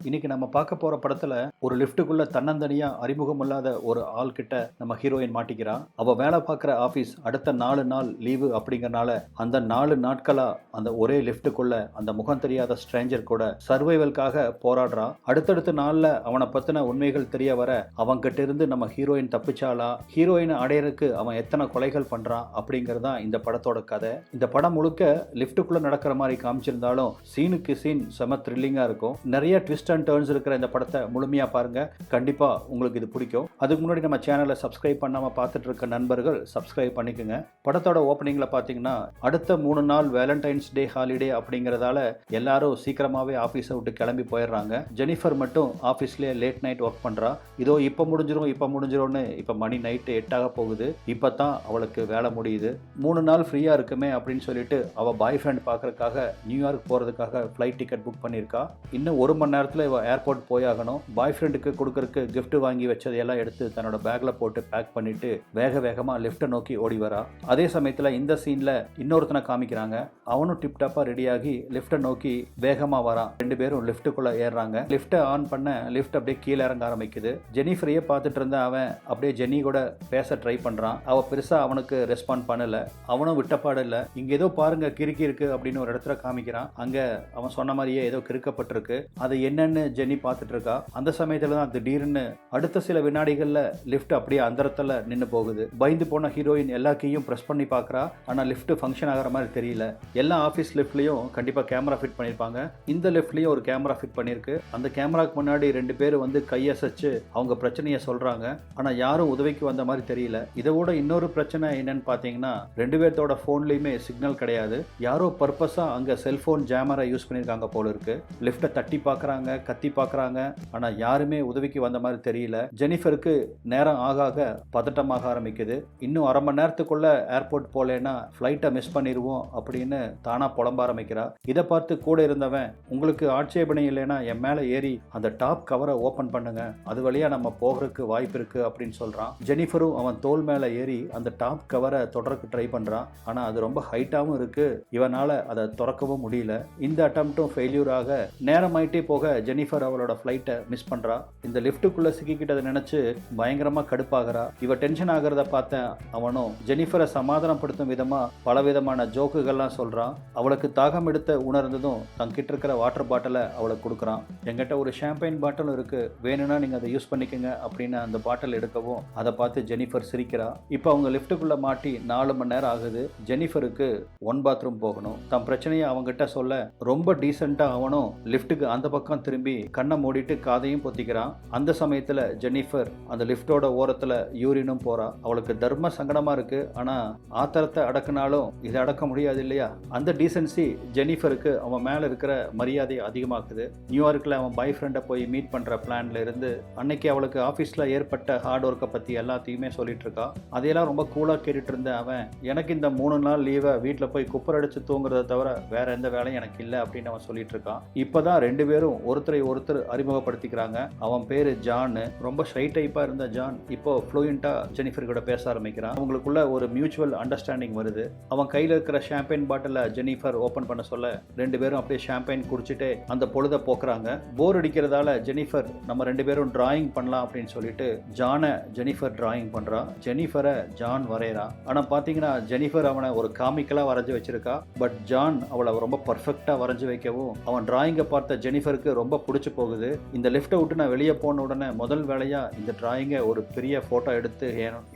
இன்னைக்கு நம்ம பார்க்க போற படத்துல ஒரு லிஃப்ட்டுக்குள்ள தன்னந்தனியா அறிமுகம் இல்லாத ஒரு ஆள் கிட்ட நம்ம ஹீரோயின் மாட்டிக்கிறா. அவ வேலை பார்க்குற ஆபீஸ் அடுத்த 4 நாள் லீவு அப்படிங்கறனால அந்த 4 நாட்களா அந்த ஒரே லிஃப்ட்டுக்குள்ள அந்த முகம் தெரியாத ஸ்ட்ரேஞ்சர் கூட சர்வைவல்காக போராடுறா. அடுத்தடுத்த நாள்ல அவனை பத்தின உண்மைகள் தெரிய வர அவங்க கிட்ட இருந்து நம்ம ஹீரோயின் தப்பிச்சாளா, ஹீரோயின் அடையறதுக்கு அவன் எத்தனை கொலைகள் பண்றான் அப்படிங்கறதான் இந்த படத்தோட கதை. இந்த படம் முழுக்க லிஃப்ட்டுக்குள்ள நடக்கிற மாதிரி காமிச்சிருந்தாலும் சீனுக்கு சீன் செம த்ரில்லிங்கா இருக்கும். நிறைய ட்விஸ்ட் அண்ட் டர்ன்ஸ் இருக்கிற இந்த படத்தை முழுமையா பாருங்க, கண்டிப்பா உங்களுக்கு இது பிடிக்கும். அதுக்கு முன்னாடி நம்ம சேனலை சப்ஸ்கிரைப் பண்ணாம பார்த்துட்டு இருக்க நண்பர்கள் சப்ஸ்கிரைப் பண்ணிக்கோங்க. படத்தோட ஓப்பனிங்ல பாத்தீங்கன்னா அடுத்த 3 நாள் வேலண்டைன்ஸ் டே ஹாலிடே அப்படிங்கறதால எல்லாரும் சீக்கிரமாவே ஆபீஸை விட்டு கிளம்பி போயிடுறாங்க. ஜெனிஃபர் மட்டும் ஆபீஸ்லயே லேட் நைட் ஒர்க் பண்றா. இதோ இப்ப முடிஞ்சிரும்னு இப்ப மணி நைட்டு 8 ஆக போகுது. இப்பதான் அவளுக்கு வேலை முடியுது. 3 நாள் ஃப்ரீயா இருக்குமே அப்படின்னு சொல்லிட்டு அவ பாய் ஃப்ரெண்ட் பாக்குறதுக்காக நியூயார்க் போறதுக்காக ஃபிளைட் டிக்கெட் புக் பண்ணிருக்கா. இன்னும் 1 மணி நேரத்துல இவ ஏர்போர்ட் போயாகணும். பாய் ஃப்ரெண்டுக்கு கொடுக்கறதுக்கு கிஃப்ட் வாங்கி வச்சதையெல்லாம் எடுத்து தன்னோட பேக்ல போட்டு பேக் பண்ணிட்டு வேகமா லிஃப்ட்டை நோக்கி ஓடி வரா. அதே சமயத்துல இந்த சீன்ல இன்னொருத்தனை காமிக்கிறாங்க. அவனும் டிப் டாப்பா ரெடியாகி லிஃப்ட்டை நோக்கி வேகமா வரான். 2 பேரும் லிஃப்ட்டுக்குள்ள ஏறுறாங்க. லிஃப்ட்டை ஆன் பண்ண லிஃப்ட் அப்படியே கீழே இறங்க ஆரம்பிக்குது. ஜெனிஃபரையே பார்த்துட்டு இருந்த அவன் அப்படியே ஜெனி கூட பேச ட்ரை பண்றான். அவ பெருசா அவனுக்கு ரெஸ்பாண்ட் பண்ணல. அவனும் விட்டப்பாடு இல்ல. இங்க ஏதோ பாருங்க கிறுக்கி இருக்கு அப்படின்னு ஒரு இடத்துல காமிக்கிறான். அங்க அவன் சொன்ன மாதிரியே ஏதோ கிறுக்கப்பட்டிருக்கு. அது என்னன்னு ஜெனி பார்த்துட்டு இருக்கா. அந்த சமயத்துல தான் திடீர்னு அடுத்த சில வினாடிகள்ல லிஃப்ட் அப்படியே அந்தரத்துல நின்னு போகுது. பயந்து போன ஹீரோயின் எல்லா கீயும் பிரஸ் பண்ணி பார்க்கறா. ஆனா லிஃப்ட் ஃபங்க்ஷன் ஆகிற மாதிரி தெரியல. எல்லா ஆபீஸ் லிஃப்ட்லயும் கண்டிப்பா கேமரா ஃபிட் பண்ணிருப்பாங்க. இந்த லிஃப்ட்லயும் ஒரு கேமரா ஃபிட் பண்ணிருக்கு. அந்த கேமராக்கு முன்னாடி 2 பேர் வந்து கையசைச்சு அவங்க பிரச்சனையை சொல்றாங்க. ஆனா யாரும் உதவிக்கு வந்த மாதிரி தெரியல. இதை விட இன்னொரு பிரச்சனை என்னன்னு பாத்தீங்கன்னா 2 பேர்த்தோட போன்லயுமே சிக்னல் கிடையாது. யாரோ பர்பஸா அங்க செல்போன் ஜாமரை யூஸ் பண்ணிருக்காங்க போல இருக்கு. லிஃப்ட்டை தட்டி பார்க்கறாங்க, கத்தி பார்க்கறாங்க. ஆனா யாருமே உதவிக்கு வந்த மாதிரி தெரியல. ஜெனிஃபருக்கு நேரம் ஆக பதட்டமாக ஆரம்பிக்குது. இன்னும் 1/2 மணி நேரத்துக்குள்ள ஏர்போர்ட் போலேன்னா ஃபிளைட்டை மிஸ் பண்ணிடுவோம் அப்படின்னு தானா புலம்ப ஆரம்பிக்கிறா. இதை பார்த்து கூட இருந்தவன், உங்களுக்கு ஆட்சேபனை இல்லைன்னா என் மேல ஏறி அந்த டாப் கவரை ஓபன் பண்ணுங்க, அது வழியா நம்ம போகிறதுக்கு வாய்ப்பு இருக்கு அப்படின்னு சொல்றான். ஜெனிஃபரும் அவன் தோல் மேல ஏறி அந்த டாப் கவரை தொடர்க்கு ட்ரை பண்றான். ஆனா அது ரொம்ப ஹைட்டாவும் இருக்கு. இவனால அதை திறக்கவும் முடியல. இந்த அட்டம்ப்டும் ஃபெயில்யூர் ஆக நேரமாயிட்டே போக ஜெனிஃபர் அவளோட ஃபிளைட்டை மிஸ் பண்றா. இந்த லிஃப்ட்டுக்குள்ள சிக்கிக்கிட்டதை நினைச்சு பயங்கரமா கடுப்பாகிறா. இவ டென்ஷன் ஆகிறத பார்த்தேன் அவனும் ஜெனிஃபரை சமாதானப்படுத்தும் விதமா பலவிதமான ஜோக்குகள்லாம் சொல்றான். அவளுக்கு தாகம் எடுத்த உணர்ந்ததும் தங்கிட்ட இருக்கிற வாட்டர் பாட்டிலை அவளுக்கு கொடுக்குறான். என்கிட்ட ஒரு ஷாம்பைன் பாட்டில் இருக்கு, வேணும்னா நீங்க அதை யூஸ் பண்ணிக்கங்க அப்படின்னு அந்த பாட்டில் எடுக்கவும் அதை பார்த்து ஜெனிஃபர் சிரிக்கிறா. இப்போ அவங்க லிஃப்ட்டுக்குள்ள மாட்டி 4 மணி நேரம் ஆகுது. ஜெனிஃபருக்கு 1 பாத்ரூம் போகணும். தன் பிரச்சனையை அவங்ககிட்ட சொல்ல ரொம்ப டீசெண்டா அவனும் லிஃப்ட்டுக்கு அந்த பக்கம் திரும்பி கண்ணை மூடிட்டு காதையும் பொத்திக்கிறான். அந்த சமயத்துல ஜெனிஃபர் அந்த லிஃப்டோட ஓரத்துல யூரினும் போறா. அவளுக்கு தர்ம சங்கடமா இருக்கு. ஆனா ஆத்திரத்தை அடக்குனாலும் இதை அடக்க முடியாது இல்லையா. அந்த டீசென்சி ஜெனிஃபருக்கு அவன் மேல இருக்கிற மரியாதை அதிகமாக்குது. நியூயார்க்ல அவன் பாய் ஃப்ரெண்டை போய் மீட் பண்ற பிளான்ல இருந்து அன்னைக்கு அவளுக்கு ஆபீஸ்ல ஏற்பட்ட ஹார்ட் ஒர்க்கை பத்தி எல்லாத்தையுமே சொல்லிட்டு இருக்கா. அதையெல்லாம் ரொம்ப கூலா கேட்டுட்டு இருந்த அவன், எனக்கு இந்த 3 நாள் லீவை வீட்டுல போய் குப்பர் அடிச்சு தூங்குறத தவிர வேற எந்த வேலையும் எனக்கு இல்லை அப்படின்னு அவன் சொல்லிட்டு இருக்கான். இப்பதான் 2 பேரும் ஒருத்தரை ஒருத்தர் அறிமுகப்படுத்திக்கிறாங்க. அவன் பேரு ஜான். ரொம்ப ஷை டைப்பா இருந்த ஜான் இப்போ ஃப்ளூயண்டா ஜெனிஃபர் கூட பேச ஆரம்பிக்கிறான். அவங்களுக்குள்ள ஒரு மியூச்சுவல் அண்டர்ஸ்டாண்டிங் வருது. அவன் கையில இருக்கிற ஷாம்பைன் பாட்டில ஜெனிஃபர் ஓபன் பண்ண சொல்ல 2 பேரும் அப்படியே ஷாம்பைன் குடிச்சிட்டே அந்த பொழுதை போக்குறாங்க. போர் அடிக்கிறதால ஜெனிஃபர் நம்ம 2 பேரும் டிராயிங் பண்ணலாம் அப்படின்னு சொல்லிட்டு ஜானை ஜெனிஃபர் டிராயிங் பண்றா. ஜெனிஃபரை ஜான் வரையறா. ஆனா பாத்தீங்கன்னா ஜெனிஃபர் அவனை ஒரு காமிக்கலா வரைஞ்சு வச்சிருக்கா. பட் ஜான் அவளை ரொம்ப பர்ஃபெக்டா வரைஞ்சு வைக்கவும் அவன் டிராயிங்கை பார்த்த ஜெனிஃபருக்கு ரொம்ப பிடிச்சு போகுது. இந்த லிஃப்ட்டை விட்டு நான் வெளியே போன உடனே முதல் வேலையா இந்த டிராயிங்கை ஒரு பெரிய போட்டோ எடுத்து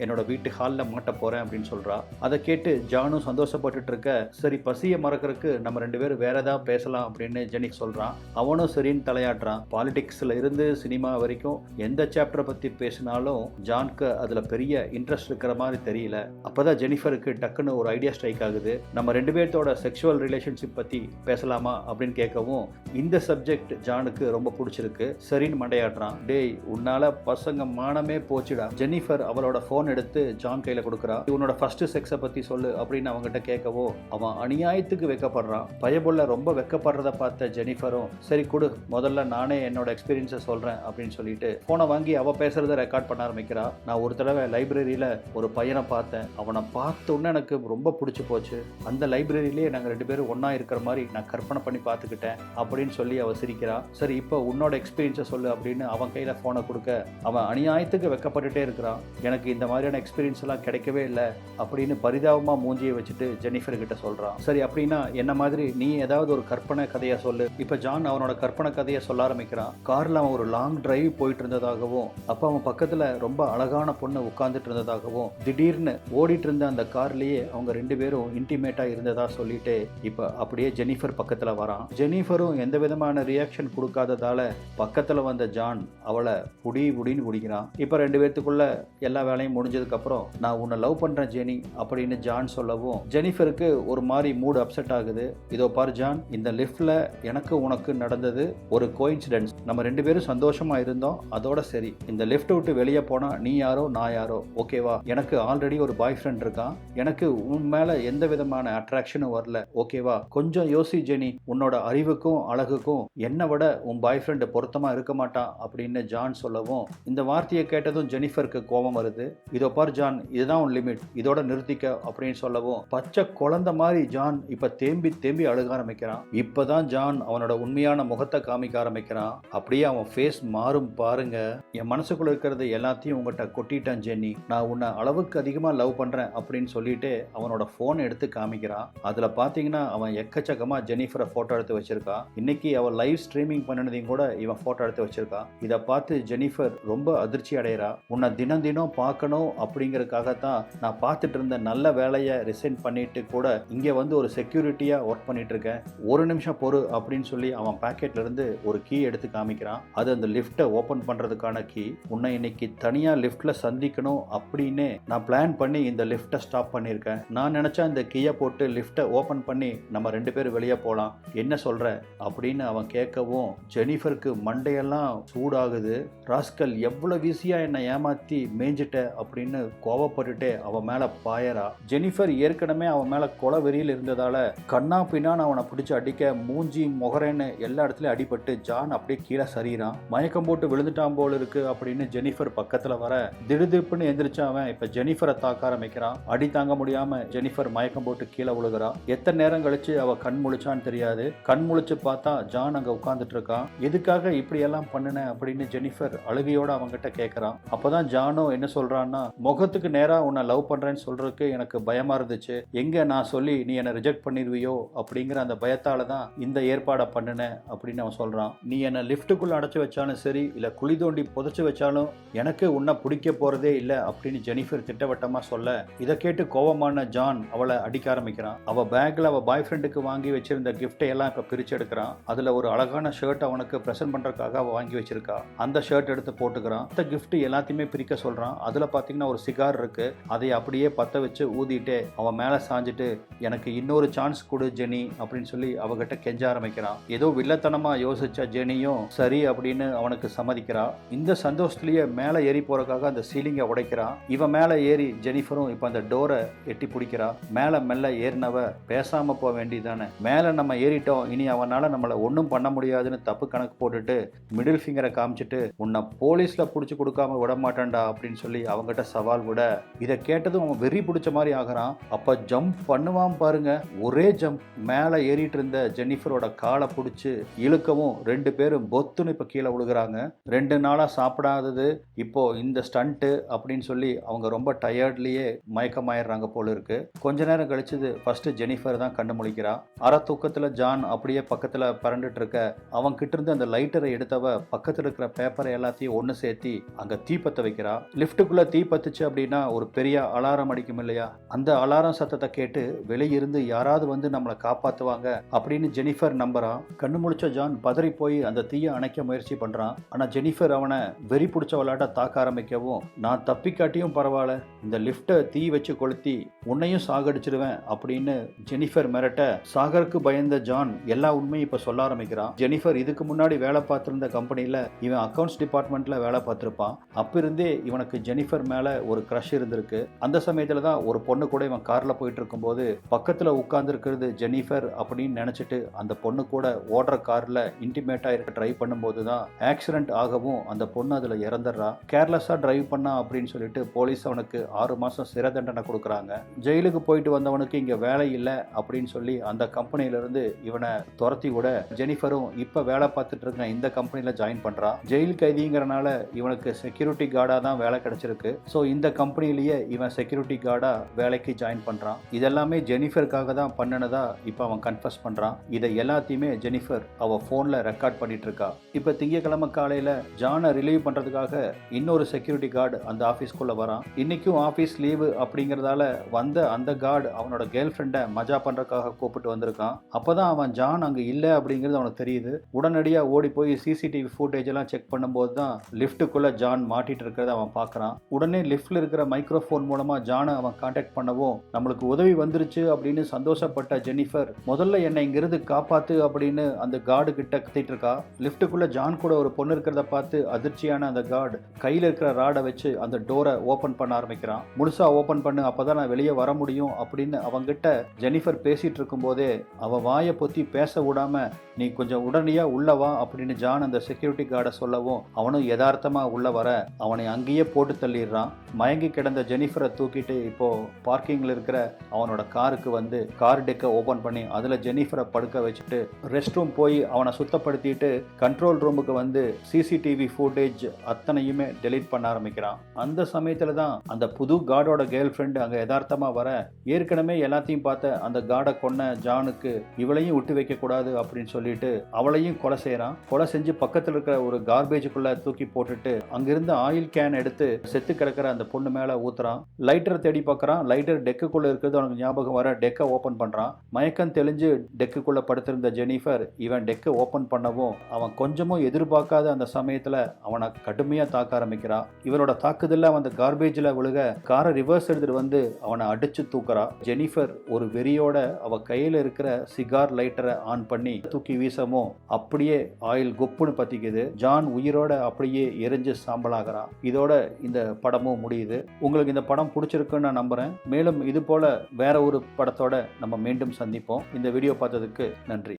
என்னோட வீட்டு ஹாலில் மாட்ட போறேன் அப்படின்னு சொல்றா. அதை கேட்டு ஜானும் சந்தோஷப்பட்டுட்டு இருக்க, சரி பசியை மறக்கிறதுக்கு நம்ம 2 பேரும் வேற ஏதாவது பேசலாம் அப்படின்னு ஜெனிக் சொல்றான். அவனும் சரின்னு தலையாட்டுறான். பாலிடிக்ஸ்ல இருந்து சினிமா வரைக்கும் எந்த சாப்டரை பத்தி பேசினாலும் ஜானுக்கு அதுல பெரிய இன்ட்ரெஸ்ட் இருக்கிற மாதிரி தெரியல. அப்பதான் ஜெனிஃபருக்கு டக்குன்னு ஒரு ஐடியா ஸ்ட்ரைக் ஆகுது. நம்ம 2 பேர்த்தோட செக்ஷுவல் ரிலேஷன்ஷிப் பத்தி பேசலாமா அப்படின்னு கேட்கவும் இந்த சப்ஜெக்ட் ஜானுக்கு ரொம்ப பிடிச்சிருக்கு. சரின்னு மண்டையாடுறான். டேய், உன்னால பசங்க மானமே போச்சுடா. ஜெனிஃபர் அவளோட போன் எடுத்து ஜான் கையில கொடுக்குறா. உன்னோட ஃபர்ஸ்ட் செக்ஸை பத்தி சொல்லு அப்படின்னு அவங்ககிட்ட கேட்கவோ அவன் அநியாயத்துக்கு வெக்கப்படுறான். பயபுள்ள ரொம்ப வெக்கப்படுறத பார்த்த ஜெனிஃபரும் சரி கொடு, முதல்ல நானே என்னோட எக்ஸ்பீரியன்ஸை சொல்றேன் அப்படின்னு சொல்லிட்டு போனை வாங்கி அவ பேசுறத ரெக்கார்ட் பண்ண ஆரம்பிக்கிறா. நான் ஒரு தடவை லைப்ரரியில ஒரு பையனை பார்த்தேன். அவனை பார்த்த உடனே எனக்கு ரொம்ப பிடிச்சு போச்சு. அந்த லைப்ரரியிலேயே நாங்கள் 2 பேரும் ஒன்னா இருக்கிற மாதிரி நான் கற்பனை பண்ணி பார்த்துக்கிட்டேன் அப்படின்னு சொல்லி அவ சிரிக்கிறா. சரி இப்போ உன்னோட எக்ஸ்பீரியன்ஸை சொல்லு அப்படின்னு அவன் கையில் ஃபோனை கொடுக்க அவன் அநியாயத்துக்கு வெக்கப்பட்டுட்டே இருக்கிறான். எனக்கு இந்த மாதிரியான எக்ஸ்பீரியன்ஸ் எல்லாம் கிடைக்கவே இல்லை அப்படின்னு பரிதாபமாக மூஞ்சியை வச்சுட்டு ஜெனிஃபர் கிட்ட சொல்கிறான். சரி அப்படின்னா என்ன மாதிரி நீ ஏதாவது ஒரு கற்பனை கதையை சொல்லு. இப்போ ஜான் அவனோட கற்பனை கதையை சொல்ல ஆரம்பிக்கிறான். காரில் அவன் ஒரு லாங் டிரைவ் போயிட்டு இருந்ததாகவும் அப்போ அவன் பக்கத்தில் ரொம்ப அழகான பொண்ணு உட்கார்ந்துட்டு இருந்ததாகவும் திடீர்னு ஓடிட்டு இருந்த அந்த கார்லேயே அவங்க 2 பேரும் இன்டிமேட்டாக இருந்ததா சொல்லிட்டு இப்போ அப்படியே ஜெனிஃபர் பக்கத்தில் வரான். ஜெனிஃபரும் எந்த விதமான ரியாக்ஷன் கொடுக்காததால பக்கத்தில் வந்த ஜான் அவளை புடின்னு பிடிக்கிறான். இப்போ 2 பேர்த்துக்குள்ள எல்லா வேலையும் முடிஞ்சதுக்கப்புறம் நான் உன்னை லவ் பண்ணுறேன் ஜெனி அப்படின்னு ஜான் சொல்லவும் ஜெனிஃபருக்கு ஒரு மாதிரி மூட் அப்செட் ஆகுது. இதோ பாரு ஜான், இந்த லிஃப்டில் எனக்கு உனக்கு நடந்தது ஒரு கோயின்சிடென்ஸ். நம்ம 2 பேரும் சந்தோஷமா இருந்தோம், அதோட சரி. இந்த லிஃப்ட் விட்டு வெளியே போனா நீ யாரோ நான் யாரோ, ஓகேவா? எனக்கு ஆல்ரெடி ஒரு பாய் ஃப்ரெண்ட் இருக்கான், எனக்கு உன் மேல எந்த விதமான அட்ராக்ஷனும் வரல, ஓகேவா? கொஞ்சம் யோசி ஜெனி, உன்னோட அறிவுக்கும் அழகுக்கும் என்னை விட உன் பாய் ஃப்ரெண்டு பொருத்தமா இருக்க மாட்டான் அப்படின்னு ஜான் சொல்லவும் இந்த வார்த்தையை கேட்டதும் ஜெனிஃபருக்கு கோபம் வருது. இதோ பார் ஜான், இதுதான் உன் லிமிட், இதோட நிறுத்திக்க அப்படின்னு சொல்லவும் பச்சை குழந்தை மாதிரி ஜான் இப்ப தேம்பி அழுக ஆரம்பிக்கிறான். இப்பதான் ஜான் அவனோட உண்மையான முகத்தை காமிக்க ஆரம்பிக்கிறான். அப்படியே அவன் ஃபேஸ் மாறும் பாருங்க. என் மனசுக்குள்ள இருக்கிறது எல்லாத்தையும் உங்ககிட்ட கொட்டிட்டான் ஜென்னி, நான் உன்னை அளவுக்கு அதிகமா லவ் பண்றேன் அப்படின்னு சொல்லிட்டு அவனோட போன் எடுத்து காமிக்கிறான். அதுல பாத்தீங்கன்னா அவன் எக்கச்சக்கமா ஜெனிஃபரை போட்டோ எடுத்து வச்சிருக்கான். இன்னைக்கு அவன் லைவ் ஸ்ட்ரீமிங் பண்ணதையும் கூட இவன் போட்டோ எடுத்து வச்சிருக்கான். இதை பார்த்து ஜெனிஃபர் ரொம்ப அதிர்ச்சி அடைகிறா. உன்னை தினம் தினம் பார்க்கணும் அப்படிங்கறதுக்காகத்தான் நான் பார்த்துட்டு இருந்த நல்ல வேலையை ரிசைன் பண்ணிட்டு கூட இங்க வந்து ஒரு செக்யூரிட்டியா ஒர்க் பண்ணிட்டு இருக்கேன், ஒரு நிமிஷம் பொறு அப்படின்னு சொல்லி அவன் பாக்கெட்ல இருந்து ஒரு கீ எடுத்து காமிக்கிறான். அது அந்த லிஃப்ட்டை ஓபன் பண்றதுக்கான கீ. உன்னை இன்னைக்கு தனியா லிஃப்ட்ல சந்திக்கணும் அப்படின்னு நான் பிளான் பண்ணி இந்த லிஃப்ட்டை ஸ்டாப் பண்ணியிருக்கேன். நான் நினைச்சா இந்த கீயை போட்டு லிஃப்ட்டை ஓபன் பண்ணி நம்ம 2 பேரும் வெளியே போகலாம், என்ன சொல்ற அப்படின்னு அவன் கேட்கவும் ஜெனிஃபருக்கு மண்டையெல்லாம் சூடாகுது. ராஸ்கல், எவ்வளவு ஈஸியா என்னை ஏமாத்தி மேய்ஞ்சிட்ட அப்படின்னு கோவப்பட்டுட்டே அவன் மேல பாயறா. ஜெனிஃபர் ஏற்கனவே அவன் மேல கொலை வெறியில் இருந்ததால கண்ணா பின்னான்னு அவனை பிடிச்சு அடிக்க மூஞ்சி முகரேன்னு எல்லா இடத்துலயும் அடிபட்டு ஜான் அப்படியே கீழே சரிறான். மயக்கம் போட்டு விழுந்துட்டான் போல இருக்கு அப்படின்னு ஜெனிஃபர் பக்கத்துல வர திடுதிப்புன்னு எந்திரிச்சு அவன் இப்ப ஜெனிஃபரை தாக்க ஆரம்பிக்கிறான். அடி தாங்க முடியாம ஜெனிஃபர் மயக்கம் போட்டு கீழே விழுகிறா. எத்தனை நேரம் கழிச்சு அவ கண் முழிச்சான்னு தெரியாது. கண் முழிச்சு பார்த்தா ஜான் அங்க உட்கார்ந்துட்டு இருக்கான். எதுக்காக இப்படி எல்லாம் பண்ணுன அப்படின்னு ஜெனிஃபர் அழுகையோட அவங்கிட்ட கேட்கறான். அப்பதான் ஜானோ என்ன சொல்றான்னா, முகத்துக்கு நேரா உன்னை லவ் பண்றேன்னு சொல்றதுக்கு எனக்கு பயமா இருந்துச்சு, எங்க நான் சொல்லி நீ என்னை ரிஜெக்ட் பண்ணிடுவியோ அப்படிங்கிற அந்த பயத்தால தான் இந்த ஏற்பாடை பண்ணின அப்படின்னு அவன் சொல்றான். நீ என்னை லிஃப்ட்டுக்குள்ள அடைச்சு வச்சாலும் சரி, இல்ல குழி தோண்டி புதைச்சு வச்சாலும் எனக்கு உன்னை பிடிக்க போறதே இல்லை அப்படின்னு ஜெனிஃபர் திட்டவட்டமா சொல்ல இதை கேட்டு கோபமான ஜான் அவளை அடிக்க ஆரம்பிக்கிறான். அவ பேக்ல அவ பாய் ஃப்ரெண்டுக்கு வாங்கி வச்சிருந்த கிஃப்டை எல்லாம் இப்ப பிரிச்சு எடுக்கிறான். அதுல ஒரு அழகான ஷர்ட் அவனுக்கு பிரசன்ட் பண்றதுக்காக அவ வாங்கி வச்சிருக்கா. அந்த ஷர்ட் எடுத்து போட்டுக்கிறான். அந்த கிஃப்ட் எல்லாத்தையுமே பிரிக்க சொல்றான். அதுல பாத்தீங்கன்னா ஒரு சிகார் இருக்கு. அதை அப்படியே பத்த வச்சு ஊதிட்டு அவன் மேல சாஞ்சிட்டு எனக்கு இன்னொரு சான்ஸ் கொடு ஜெனி அப்படின்னு சொல்லி அவகிட்ட கெஞ்ச ஆரம்பிக்கிறான். ஏதோ வில்லத்தனமா யோசிச்ச ஜெனியும் சரி அப்படின்னு அவனுக்கு சம்மதிக்கிறா. இந்த சந்தோஷத்திலேயே மேல ஏறி போறதுக்காக அந்த சீலிங்கை உடைக்கிறான். இவன் மேல ஏறி ஜெனிஃபரும் இப்ப அந்த டோரை எட்டி பிடிக்கிறா. மேல மெல்ல ஏறினவ பேசாம போக வேண்டியதானே, மேல நம்ம ஏறிட்டோம், இனி அவனால நம்மள ஒன்றும் பண்ண முடியாதுன்னு தப்பு கணக்கு போட்டுட்டு மிடில் ஃபிங்கரை காமிச்சிட்டு உன்னை போலீஸ்ல புடிச்சு கொடுக்காம விட மாட்டேன்டா அப்படின்னு சொல்லி அவங்ககிட்ட சவால் விட இதை கேட்டதும் அவன் வெறி பிடிச்ச மாதிரி ஆகிறான். அப்ப ஜம்ப் பண்ணுவான் பாருங்க, ஒரே ஜம்ப் மேல ஏறிட்டு இருந்த ஜெனிஃபரோட காலை பிடிச்சு இழுக்கவும் 2 பேரும் பொத்துன்னு இப்ப கீழே விழுகிறாங்க. 2 நாளா சாப்பிடாதது இப்போ இந்த ஸ்டண்ட் அப்படின்னு சொல்லி அவங்க ரொம்ப டயர்ட்லயே மயக்கமாயிடுறாங்க போல இருக்கு. கொஞ்ச நேரம் கழிச்சது ஃபர்ஸ்ட் ஜெனிஃபர் தான் கண்டு முழிக்கிறா. அரை தூக்கத்துல ஜான் அப்படியே பக்கத்துல பறந்துட்டு இருக்க அவன் கிட்ட இருந்து அந்த லைட்டரை எடுத்தவ பக்கத்துல இருக்கிற பேப்பரை எல்லாத்தையும் ஒண்ணு சேர்த்தி அங்க தீப்பத்த வைக்கிறா. லிப்டுக்குள்ள தீ பத்துச்சு அப்படின்னா ஒரு பெரிய அலாரம் அடிக்கும் இல்லையா, அந்த அலாரம் சத்தத்தை கேட்டு வெளியிருந்து யாராவது வந்து நம்மளை காப்பாத்துவாங்க அப்படின்னு ஜெனிஃபர் நம்புறான். கண்ணு முழிச்ச ஜான் பதறி போய் அந்த தீயை அணைக்க முயற்சி பண்றான். ஆனா ஜெனிஃபர் அவனை வெறி பிடிச்ச விளையாட்ட தாக்க ஆரம்பிக்கவும் நான் தப்பிக்காட்டியும் பரவாயில்ல, இந்த லிப்டை தீ வச்சு கொளுத்தி உன்னையும் சாகடிச்சிருவேன் அப்படின்னு ஜெனிஃபர் மிரட்ட சாகருக்கு பயந்த ஜான் எல்லா உண்மையும் இப்ப சொல்ல ஆரம்பிக்கிறான். ஜெனிஃபர் இதுக்கு முன்னாடி வேலை பார்த்திருந்த கம்பெனில இவன் அக்கவுண்ட்ஸ் டிபார்ட்மெண்ட்ல வேலை பார்த்திருப்பான். அப்ப இருந்தே இவனுக்கு ஜெனிஃபர் மேல ஒரு கிரஷ் இருந்திருக்கு. அந்த சமயத்துல தான் ஒரு பொண்ணு கூட இவன் கார்ல போயிட்டு இருக்கும்போது பக்கத்துல உட்கார்ந்து இருக்கிறது ஜெனிஃபர் அப்படின்னு நினைச்சிட்டு அந்த பொண்ணு கூட ஓடுற கார்ல இன்டிமேட்டா இருக்க ட்ரை பண்ணும்போது தான் ஆக்சிடென்ட் ஆகவும் அந்த பொண்ணு அதுல இறந்துடுறா. கேர்லெஸ்ஸா டிரைவ் பண்ணா அப்படின்னு சொல்லிட்டு போலீஸ் அவனுக்கு 6 மாசம் சிறை தண்டனை கொடுக்குறாங்க. ஜெயிலுக்கு போயிட்டு வந்தவனுக்கு இங்க வேலை இல்லை அப்படின்னு சொல்லி அந்த கம்பெனில இருந்து இவனை துரத்தி விட ஜெனிஃபரும் இப்ப இப்போ வேலை பார்த்துட்டு இருக்க இந்த கம்பெனியில் ஜாயின் பண்ணுறான். ஜெயில் கைதிங்கிறனால இவனுக்கு செக்யூரிட்டி கார்டாக தான் வேலை கிடைச்சிருக்கு. ஸோ இந்த கம்பெனிலேயே இவன் செக்யூரிட்டி கார்டாக வேலைக்கு ஜாயின் பண்ணுறான். இதெல்லாமே ஜெனிஃபருக்காக தான் பண்ணினதா இப்போ அவன் கன்ஃபஸ் பண்ணுறான். இதை எல்லாத்தையுமே ஜெனிஃபர் அவள் ஃபோனில் ரெக்கார்ட் பண்ணிட்டு இருக்கா. இப்போ திங்கக்கிழமை காலையில் ஜானை ரிலீவ் பண்ணுறதுக்காக இன்னொரு செக்யூரிட்டி கார்டு அந்த ஆஃபீஸ்க்குள்ளே வரான். இன்றைக்கும் ஆஃபீஸ் லீவு அப்படிங்கிறதால வந்த அந்த கார்டு அவனோட கேர்ள் ஃப்ரெண்டை மஜா பண்ணுறதுக்காக கூப்பிட்டு வந்திருக்கான். அப்போ தான் அவன் ஜான் அங்கே இல்லை அப்படிங்கிறது அவனுக்கு தெரியுது. உடனடியாக ஓடி போய் சிசிடிவி ஃபுட்டேஜ் எல்லாம் செக் பண்ணும்போது தான் லிஃப்ட்டுக்குள்ளே ஜான் மாட்டிட்டு இருக்கிறத அவன் பார்க்குறான். உடனே லிஃப்ட்டில் இருக்கிற மைக்ரோஃபோன் மூலமாக ஜானை அவன் கான்டாக்ட் பண்ணவும் நம்மளுக்கு உதவி வந்துருச்சு அப்படின்னு சந்தோஷப்பட்ட ஜெனிஃபர் முதல்ல என்னை இங்கிருந்து காப்பாத்து அப்படின்னு அந்த கார்டு கிட்ட கத்திட்டு இருக்கா. லிஃப்ட்டுக்குள்ள ஜான் கூட ஒரு பொண்ணு இருக்கிறத பார்த்து அதிர்ச்சியான அந்த கார்டு கையில் இருக்கிற ராடை வச்சு அந்த டோரை ஓபன் பண்ண ஆரம்பிக்கிறான். முழுசா ஓபன் பண்ணு, அப்பதான் நான் வெளியே வர முடியும் அப்படின்னு அவங்கிட்ட ஜெனிஃபர் பேசிட்டு இருக்கும் போதே அவ வாயை பொத்தி பேச விடாம நீ கொஞ்சம் உடனடியா உள்ள வா அப்படின்னு ஜான் அந்த செக்யூரிட்டி கார்டை சொல்லவும் அவனும் யதார்த்தமா உள்ள வர அவனை அங்கேயே போட்டு தள்ளிடுறான். மயங்கி கிடந்த ஜெனிஃபரை தூக்கிட்டு இப்போ பார்க்கிங்ல இருக்கிற அவனோட காருக்கு வந்து கார் டெக்கை ஓபன் பண்ணி அதுல ஜெனிஃபரை படுக்க வச்சுட்டு ரெஸ்ட் ரூம் போய் அவனை சுத்தப்படுத்திட்டு கண்ட்ரோல் ரூமுக்கு வந்து சிசிடிவி ஃபுட்டேஜ் அத்தனையுமே டெலீட் பண்ண ஆரம்பிக்கிறான். அந்த சமயத்துல தான் அந்த புது கார்டோட கேர்ள் ஃப்ரெண்டு அங்க யதார்த்தமா வர ஏற்கனவே எல்லாத்தையும் பார்த்த அந்த கார்டை கொன்ன ஜானுக்கு இவளையும் விட்டு வைக்க கூடாது அப்படின்னு சொல்லிட்டு அவளையும் கொலை செய்யறான். கொலை செஞ்சு பக்கத்தில் இருக்கிற ஒரு கார்பேஜுக்குள்ள தூக்கி போட்டுட்டு அங்கிருந்த ஆயில் கேன் எடுத்து செத்து கிடக்கிற அந்த பொண்ணு மேல ஊத்துறான். லைட்டர் தேடி பார்க்கறான். லைட்டர் டெக்குக்குள்ள இருக்கிறது அவனுக்கு ஞாபகம் வர டெக்கை ஓபன் பண்றான். மயக்கம் தெளிஞ்சு டெக்குக்குள்ள படுத்திருந்த ஜெனிஃபர் இவன் டெக்கை ஓபன் பண்ணவும் அவன் கொஞ்சமும் எதிர்பார்க்காத அந்த சமயத்துல அவனை கடுமையா தாக்க ஆரம்பிக்கிறான். இவனோட தாக்குதல்ல அவன் அந்த கார்பேஜ்ல விழுக காரை ரிவர்ஸ் எடுத்துட்டு வந்து அவனை அடிச்சு தூக்குறா. ஜெனிஃபர் ஒரு வெறியோட அவ கையில இருக்கிற சிகார் லைட்டரை ஆன் பண்ணி தூக்கி வீசவும் அப்படியே ஆயில் கொப்புன்னு பத்திக்குது. ஜான் உயிரோட அப்படியே எரிஞ்சு சாம்பலாகிறான். இதோட இந்த படமும் முடியுது. உங்களுக்கு இந்த படம் பிடிச்சிருக்குன்னு நான் நம்புறேன். மேலும் இது போல வேற ஒரு படத்தோட நம்ம மீண்டும் சந்திப்போம். இந்த வீடியோ பார்த்ததுக்கு நன்றி.